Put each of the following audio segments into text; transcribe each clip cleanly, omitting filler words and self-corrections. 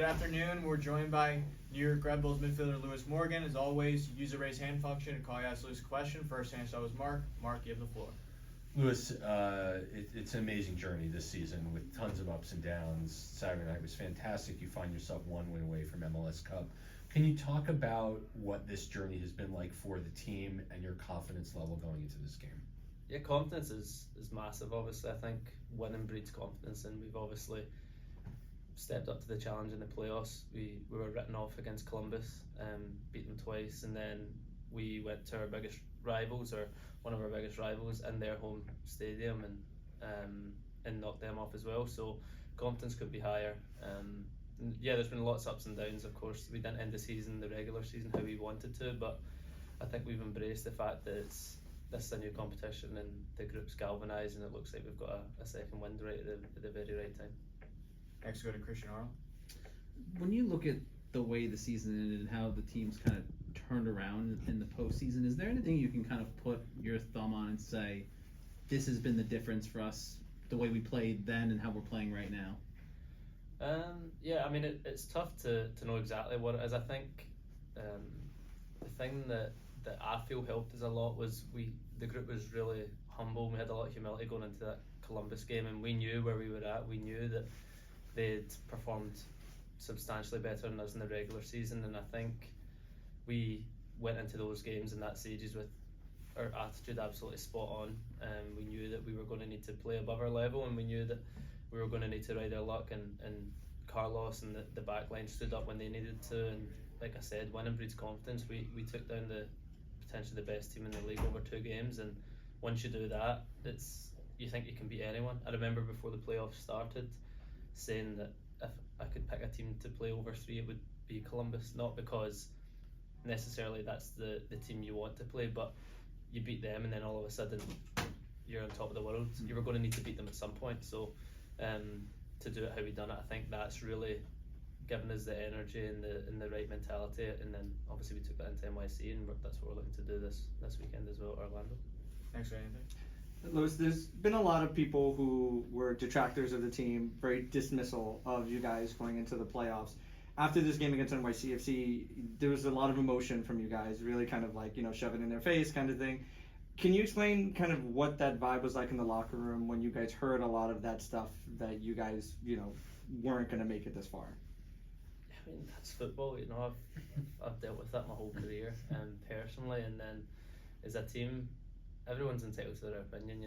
Good afternoon. We're joined by New York Red Bulls midfielder Lewis Morgan. As always, use the raise hand function to call you ask Lewis a question. First hand shot was Mark. Mark, you have the floor. Lewis, it's an amazing journey this season with tons of ups and downs. Saturday night was fantastic. You find yourself one win away from MLS Cup. Can you talk about what this journey has been like for the team and your confidence level going into this game? Yeah, confidence is massive, obviously. I think winning breeds confidence, and we've obviously stepped up to the challenge in the playoffs. We were written off against Columbus, beat them twice, and then we went to our biggest rivals, or one of our biggest rivals, in their home stadium, and knocked them off as well. So confidence could be higher. Yeah, there's been lots of ups and downs. Of course, we didn't end the season, the regular season, how we wanted to, but I think we've embraced the fact that this is a new competition and the group's galvanised, and it looks like we've got a second wind right at the very right time. Next, go to Christian Arnold. When you look at the way the season ended and how the team's kind of turned around in the postseason, is there anything you can kind of put your thumb on and say, this has been the difference for us, the way we played then and how we're playing right now? Yeah, I mean, it's tough to know exactly what it is. I think the thing that I feel helped us a lot was the group was really humble. We had a lot of humility going into that Columbus game, and we knew where we were at. We knew that they'd performed substantially better than us in the regular season, and I think we went into those games and that stages with our attitude absolutely spot on. We knew that we were going to need to play above our level, and we knew that we were going to need to ride our luck, and Carlos and the back line stood up when they needed to, and like I said, winning breeds confidence. We took down potentially the best team in the league over 2 games, and once you do that, you think you can beat anyone. I remember before the playoffs started saying that if I could pick a team to play over 3, it would be Columbus, not because necessarily that's the team you want to play, but you beat them and then all of a sudden you're on top of the world. You were going to need to beat them at some point, so to do it how we done it, I think that's really given us the energy and the right mentality, and then obviously we took that into NYC, and that's what we're looking to do this weekend as well at Orlando. Thanks for anything. Lewis, there's been a lot of people who were detractors of the team, very dismissal of you guys going into the playoffs. After this game against NYCFC, there was a lot of emotion from you guys, really kind of like, shove it in their face kind of thing. Can you explain kind of what that vibe was like in the locker room when you guys heard a lot of that stuff that you guys, weren't going to make it this far? I mean, that's football, I've dealt with that my whole career, personally, and then as a team, everyone's entitled to their opinion.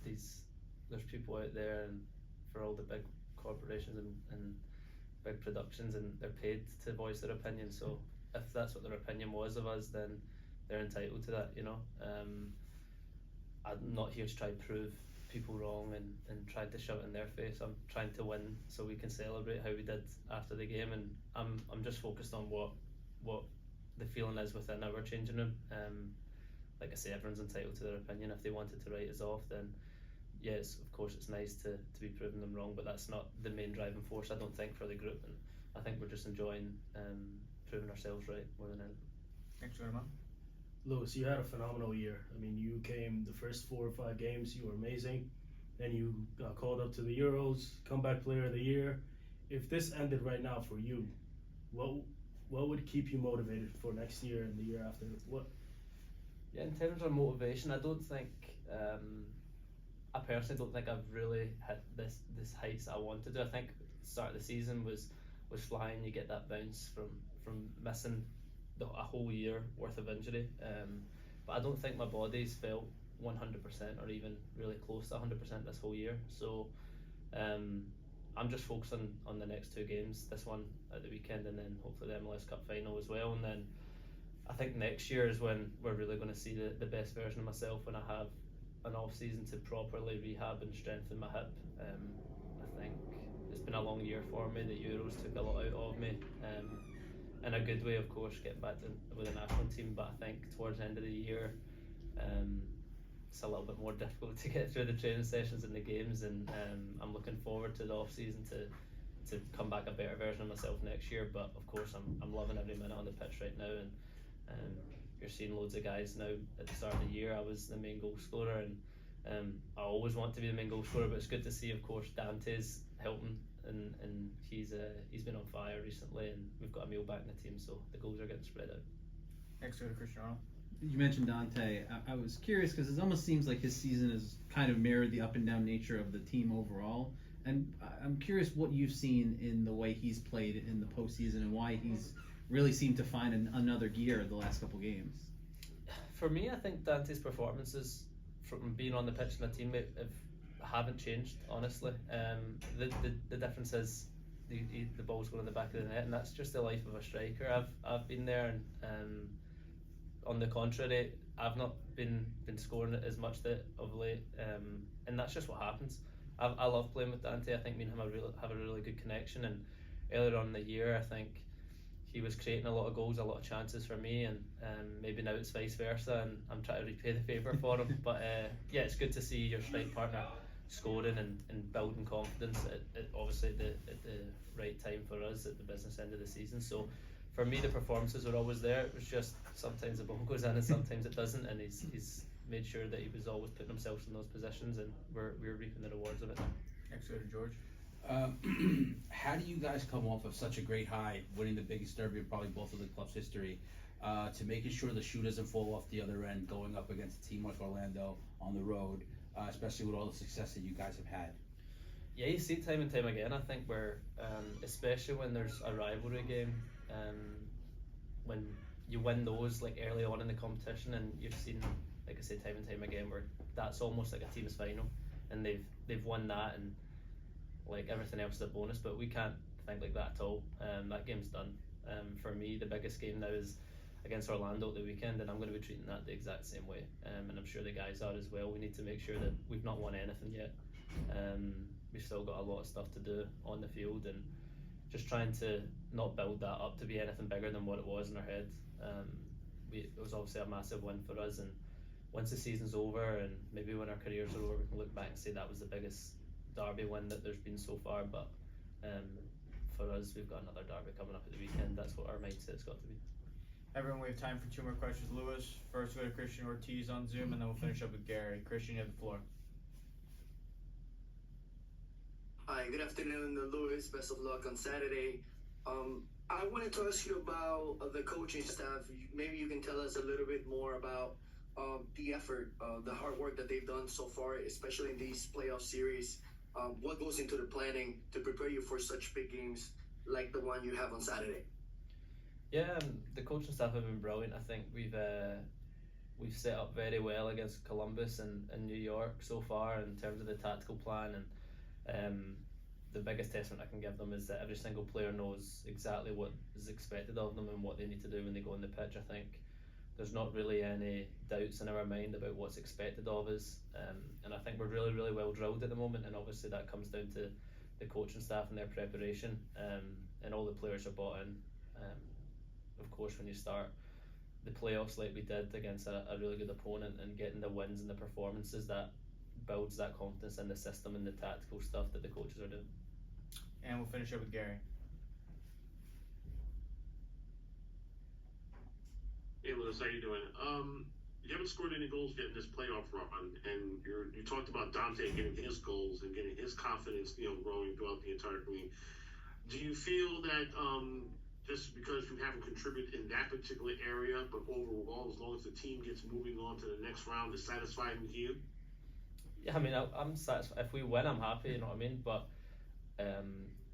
There's people out there, and for all the big corporations and big productions, and they're paid to voice their opinion. So if that's what their opinion was of us, then they're entitled to that. I'm not here to try and prove people wrong and trying to shove it in their face. I'm trying to win so we can celebrate how we did after the game, and I'm just focused on what the feeling is within our changing room. Like I say, everyone's entitled to their opinion. If they wanted to write us off, then yes, of course it's nice to be proving them wrong, but that's not the main driving force, I don't think, for the group, and I think we're just enjoying proving ourselves right more than anything. Thanks very much. Lewis, you had a phenomenal year. I mean, you came the first 4 or 5 games, you were amazing. Then you got called up to the Euros, Comeback Player of the Year. If this ended right now for you, what would keep you motivated for next year and the year after? Yeah, in terms of motivation, I don't think, I personally don't think I've really hit this heights I wanted to. I think the start of the season was flying. You get that bounce from missing a whole year worth of injury, but I don't think my body's felt 100% or even really close to 100% this whole year. So I'm just focusing on the next 2 games, this one at the weekend and then hopefully the MLS Cup final as well, and then I think next year is when we're really going to see the best version of myself, when I have an off season to properly rehab and strengthen my hip. I think it's been a long year for me. The Euros took a lot out of me, in a good way, of course, getting back with the national team, but I think towards the end of the year it's a little bit more difficult to get through the training sessions and the games, and I'm looking forward to the off season to come back a better version of myself next year. But of course I'm loving every minute on the pitch right now, and you're seeing loads of guys now. At the start of the year I was the main goal scorer, and I always want to be the main goal scorer, but it's good to see, of course, Dante's helping, and he's been on fire recently, and we've got Emil back in the team, so the goals are getting spread out. Next, go to Christian Arnold. You mentioned Dante. I was curious because it almost seems like his season has kind of mirrored the up and down nature of the team overall. And I'm curious what you've seen in the way he's played in the postseason and why he's really seemed to find another gear the last couple games. For me, I think Dante's performances from being on the pitch and a teammate haven't changed, honestly. The difference is the ball's going in the back of the net, and that's just the life of a striker. I've been there, and on the contrary, I've not been scoring it as much of late, and that's just what happens. I love playing with Dante. I think me and him have a really good connection, and earlier on in the year, I think he was creating a lot of goals, a lot of chances for me, and maybe now it's vice versa, and I'm trying to repay the favour for him. But yeah, it's good to see your strike partner scoring and building confidence obviously at the right time for us at the business end of the season. So for me, the performances are always there. It was just sometimes the ball goes in and sometimes it doesn't, and he's made sure that he was always putting himself in those positions, and we're reaping the rewards of it. Next, go to George. How do you guys come off of such a great high, winning the biggest derby of probably both of the club's history, to making sure the shoe doesn't fall off the other end, going up against a team like Orlando on the road, especially with all the success that you guys have had? Yeah, you see it time and time again. I think where, especially when there's a rivalry game, when you win those like early on in the competition, and you've seen, like I say, time and time again, where that's almost like a team's final, and they've won that, and like everything else is a bonus. But we can't think like that at all. That game's done. For me, the biggest game now is against Orlando at the weekend, and I'm going to be treating that the exact same way. And I'm sure the guys are as well. We need to make sure that we've not won anything yet. We've still got a lot of stuff to do on the field, and just trying to not build that up to be anything bigger than what it was in our head. It was obviously a massive win for us, and once the season's over and maybe when our careers are over, we can look back and say that was the biggest derby win that there's been so far. But for us, we've got another derby coming up at the weekend. That's what our mindset's got to be. Everyone, we have time for 2 more questions. Lewis, first go to Christian Ortiz on Zoom, and then we'll finish up with Gary. Christian, you have the floor. Hi, good afternoon, Louis. Best of luck on Saturday. I wanted to ask you about the coaching staff. Maybe you can tell us a little bit more about the effort, the hard work that they've done so far, especially in these playoff series. What goes into the planning to prepare you for such big games like the one you have on Saturday? Yeah, the coaching staff have been brilliant. I think we've set up very well against Columbus and New York so far in terms of the tactical plan, and the biggest testament I can give them is that every single player knows exactly what is expected of them and what they need to do when they go on the pitch. I think there's not really any doubts in our mind about what's expected of us, and I think we're really, really well drilled at the moment, and obviously that comes down to the coaching staff and their preparation, and all the players are bought in. Of course, when you start the playoffs like we did against a really good opponent and getting the wins and the performances, that builds that confidence in the system and the tactical stuff that the coaches are doing. And we'll finish up with Gary. Hey Lewis, how you doing? You haven't scored any goals yet in this playoff run, and you talked about Dante getting his goals and getting his confidence, growing throughout the entire league. Do you feel that just because you haven't contributed in that particular area, but overall, as long as the team gets moving on to the next round, is satisfying with you? Yeah, I mean, I'm satisfied. If we win, I'm happy, you know what I mean? But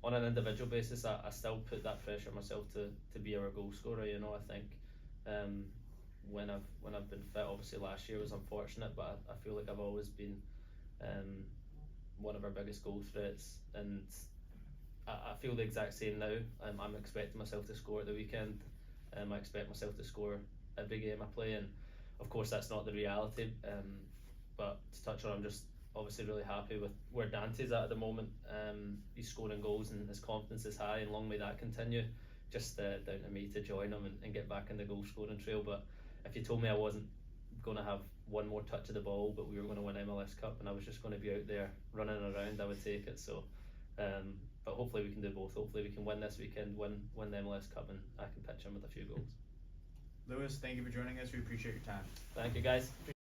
on an individual basis, I still put that pressure on myself to be our goal scorer. I think when I've been fit, obviously last year was unfortunate, but I feel like I've always been one of our biggest goal threats, and I feel the exact same now. I'm expecting myself to score at the weekend. I expect myself to score every game I play, and of course that's not the reality. But to touch on, I'm just obviously really happy with where Dante's at the moment. He's scoring goals and his confidence is high, and long may that continue. Just down to me to join him and get back in the goal scoring trail. But if you told me I wasn't going to have one more touch of the ball, but we were going to win MLS Cup and I was just going to be out there running around, I would take it. So but hopefully we can do both. Hopefully we can win this weekend, win the MLS Cup, and I can pitch in with a few goals. Lewis, thank you for joining us. We appreciate your time. Thank you, guys. Appreciate